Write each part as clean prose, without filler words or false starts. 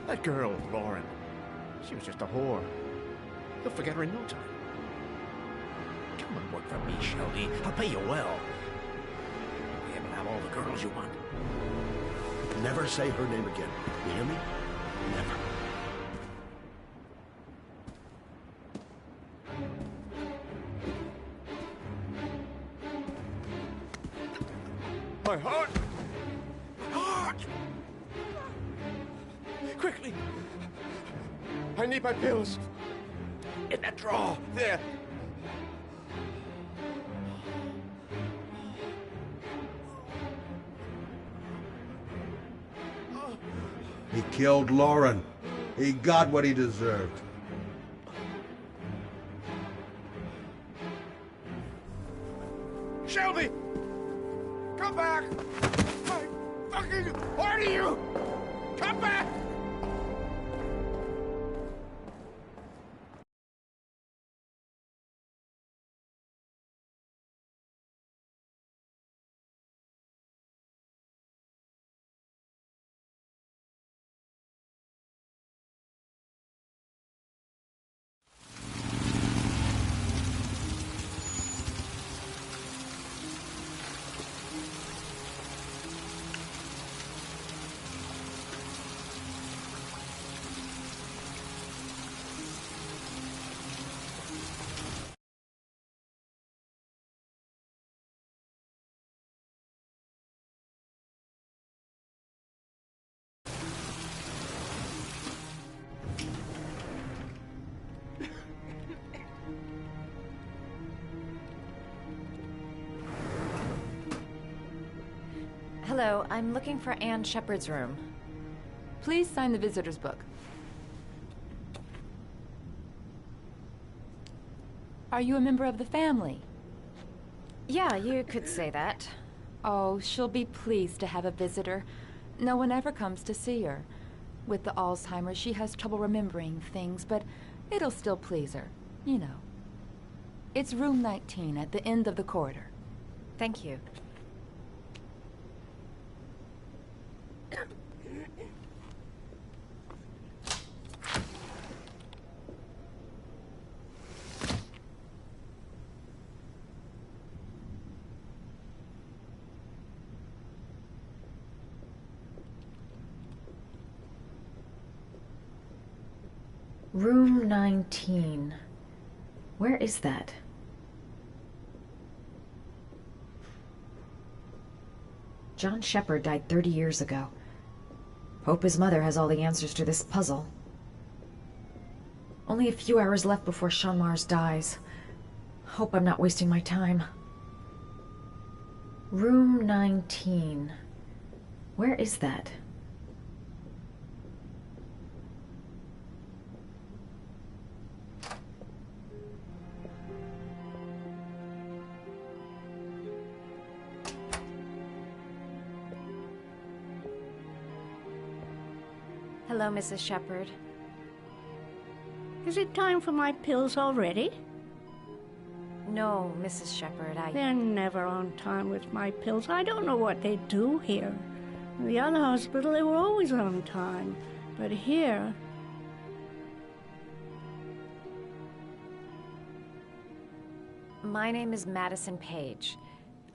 That girl, Lauren, she was just a whore. You'll forget her in no time. Come and work for me, Shelby. I'll pay you well. You'll be able to have all the girls you want. Never say her name again. You hear me? Never. My heart! My heart! Quickly! I need my pills. In that drawer, there. He killed Lauren. He got what he deserved. Shelby! Come back! I fucking order you! Come back! Hello, I'm looking for Anne Shepard's room. Please sign the visitor's book. Are you a member of the family? Yeah, you could say that. Oh, she'll be pleased to have a visitor. No one ever comes to see her. With the Alzheimer's, she has trouble remembering things, but it'll still please her, you know. It's room 19 at the end of the corridor. Thank you. Room 19. Where is that? John Shepard died 30 years ago. Hope his mother has all the answers to this puzzle. Only a few hours left before Sean Mars dies. Hope I'm not wasting my time. Room 19. Where is that? Hello, Mrs. Shepard. Is it time for my pills already? No, Mrs. Shepard, They're never on time with my pills. I don't know what they do here. In the other hospital, they were always on time. But here... My name is Madison Page.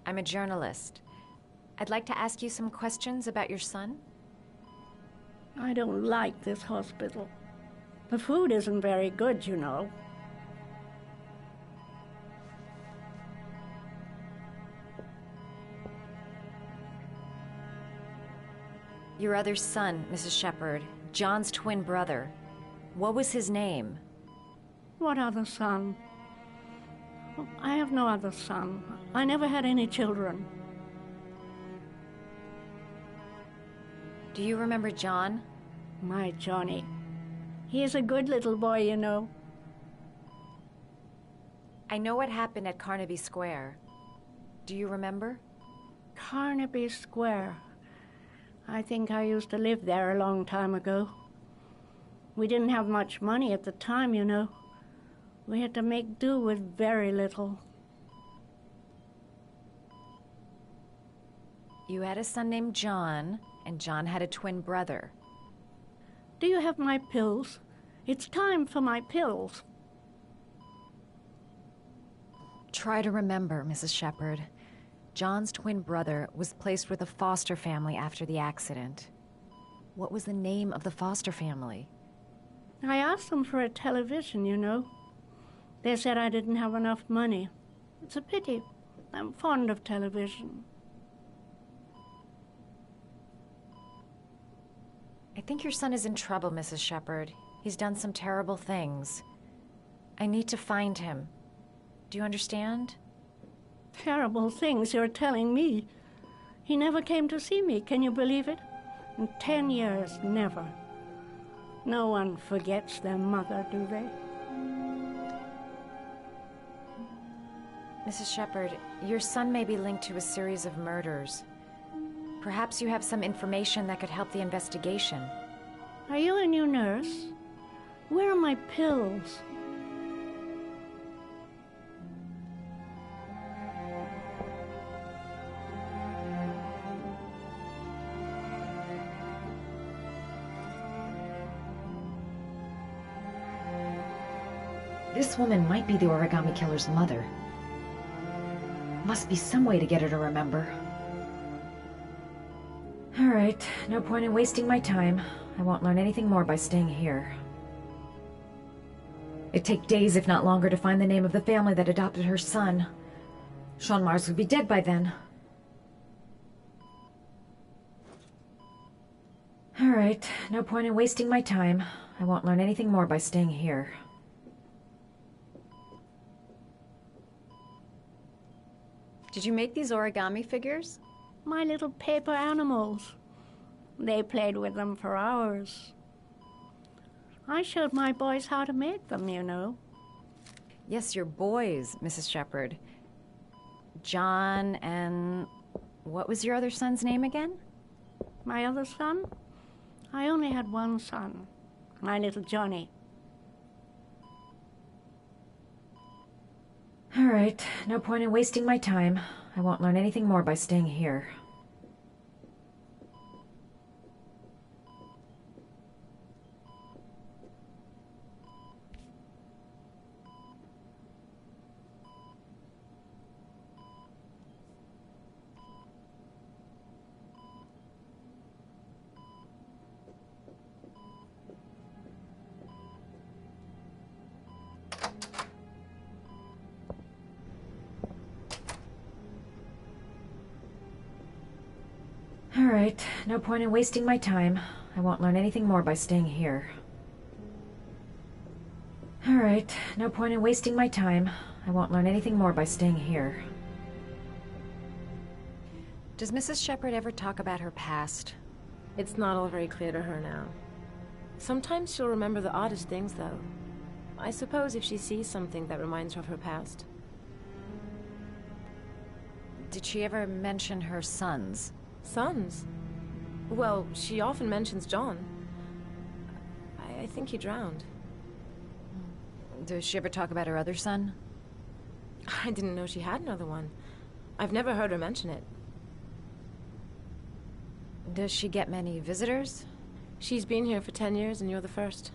I'm a journalist. I'd like to ask you some questions about your son. I don't like this hospital. The food isn't very good, you know. Your other son, Mrs. Shepard, John's twin brother. What was his name? What other son? I have no other son. I never had any children. Do you remember John? My Johnny. He is a good little boy, you know. I know what happened at Carnaby Square. Do you remember? Carnaby Square. I think I used to live there a long time ago. We didn't have much money at the time, you know. We had to make do with very little. You had a son named John, and John had a twin brother. Do you have my pills? It's time for my pills. Try to remember, Mrs. Shepherd. John's twin brother was placed with a foster family after the accident. What was the name of the foster family? I asked them for a television, you know. They said I didn't have enough money. It's a pity. I'm fond of television. I think your son is in trouble, Mrs. Shepherd. He's done some terrible things. I need to find him. Do you understand? Terrible things you're telling me. He never came to see me, can you believe it? In 10 years, never. No one forgets their mother, do they? Mrs. Shepherd, your son may be linked to a series of murders. Perhaps you have some information that could help the investigation. Are you a new nurse? Where are my pills? This woman might be the origami killer's mother. Must be some way to get her to remember. All right, no point in wasting my time. I won't learn anything more by staying here. It'd take days, if not longer, to find the name of the family that adopted her son. Sean Mars would be dead by then. All right, no point in wasting my time. I won't learn anything more by staying here. Did you make these origami figures? My little paper animals. They played with them for hours. I showed my boys how to make them, you know. Yes, your boys, Mrs. Shepherd. John and... what was your other son's name again? My other son? I only had one son. My little Johnny. All right, no point in wasting my time. I won't learn anything more by staying here. All right, no point in wasting my time. I won't learn anything more by staying here. All right, no point in wasting my time. I won't learn anything more by staying here. Does Mrs. Shepherd ever talk about her past? It's not all very clear to her now. Sometimes she'll remember the oddest things, though. I suppose if she sees something that reminds her of her past. Did she ever mention her sons? Sons? Well, she often mentions John. I think he drowned. Does she ever talk about her other son? I didn't know she had another one. I've never heard her mention it. Does she get many visitors? She's been here for 10 years and you're the first.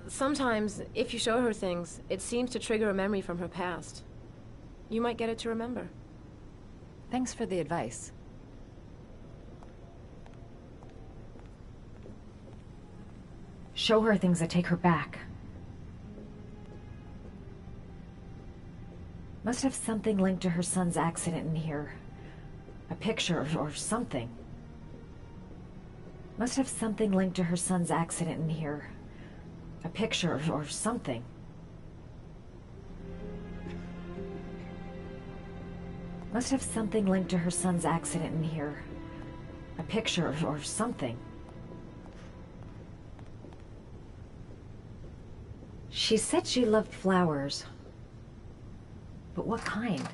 Sometimes, if you show her things, it seems to trigger a memory from her past. You might get it to remember. Thanks for the advice. Show her things that take her back. Must have something linked to her son's accident in here. A picture or something. Must have something linked to her son's accident in here. A picture or something. Must have something linked to her son's accident in here. A picture or something. She said she loved flowers. But what kind?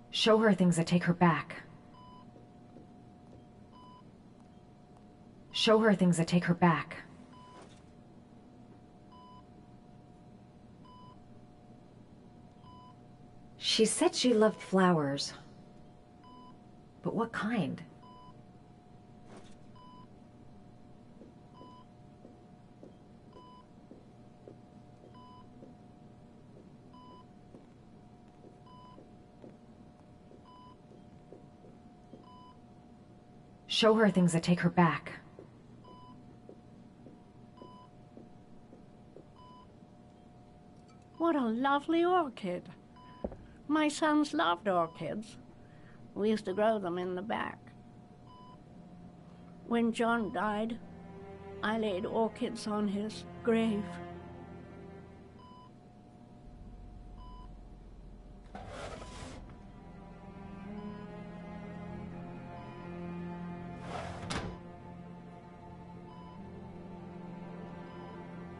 Show her things that take her back. Show her things that take her back. She said she loved flowers. But what kind? Show her things that take her back. What a lovely orchid. My sons loved orchids. We used to grow them in the back. When John died, I laid orchids on his grave.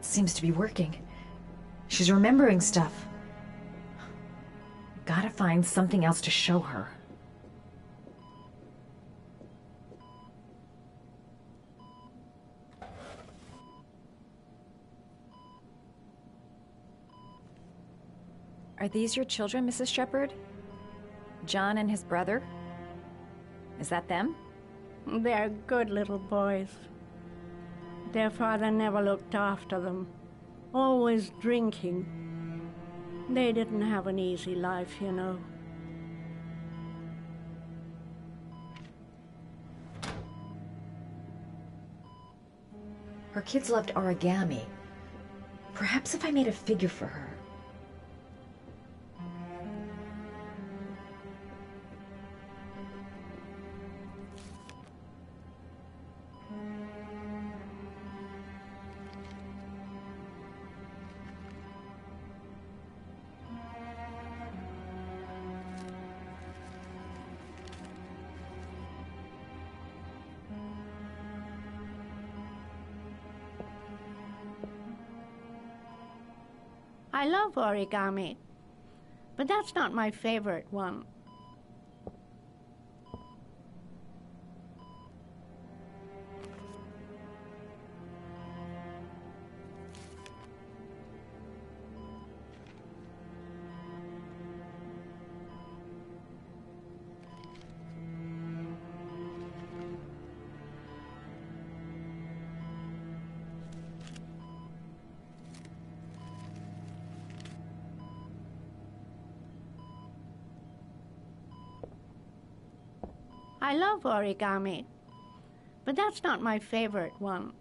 Seems to be working. She's remembering stuff. Gotta find something else to show her. Are these your children, Mrs. Shepherd? John and his brother? Is that them? They're good little boys. Their father never looked after them, always drinking. They didn't have an easy life, you know. Her kids loved origami. Perhaps if I made a figure for her. I love origami, but that's not my favorite one. I love origami, but that's not my favorite one.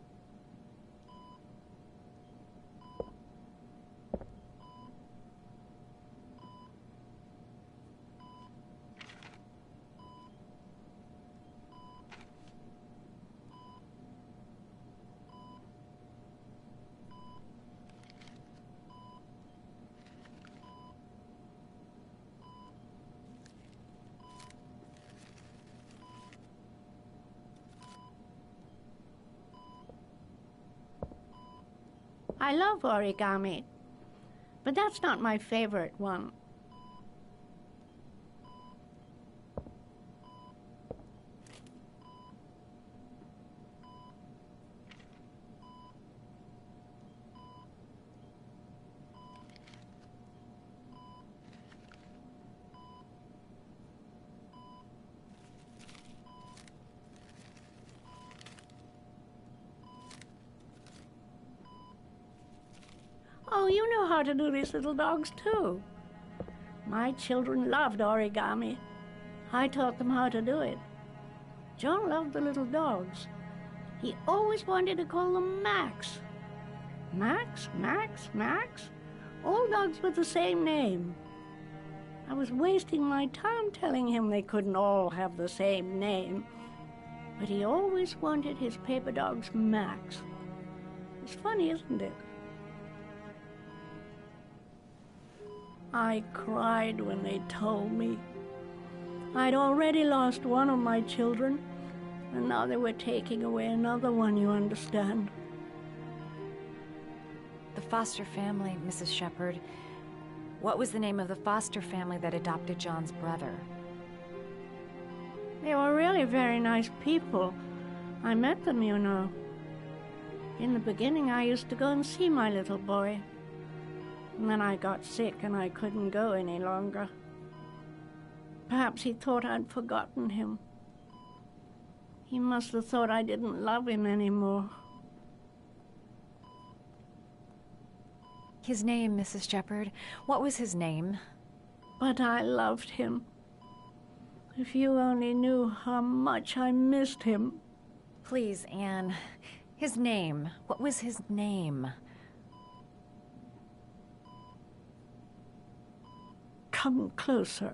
I love origami, but that's not my favorite one. Oh, you know how to do these little dogs, too. My children loved origami. I taught them how to do it. John loved the little dogs. He always wanted to call them Max. Max, Max, Max. All dogs with the same name. I was wasting my time telling him they couldn't all have the same name. But he always wanted his paper dogs Max. It's funny, isn't it? I cried when they told me. I'd already lost one of my children, and now they were taking away another one, you understand. The foster family, Mrs. Shepherd. What was the name of the foster family that adopted John's brother? They were really very nice people. I met them, you know. In the beginning, I used to go and see my little boy. And then I got sick and I couldn't go any longer. Perhaps he thought I'd forgotten him. He must have thought I didn't love him anymore. His name, Mrs. Shepherd. What was his name? But I loved him. If you only knew how much I missed him. Please, Anne. His name. What was his name? Come closer.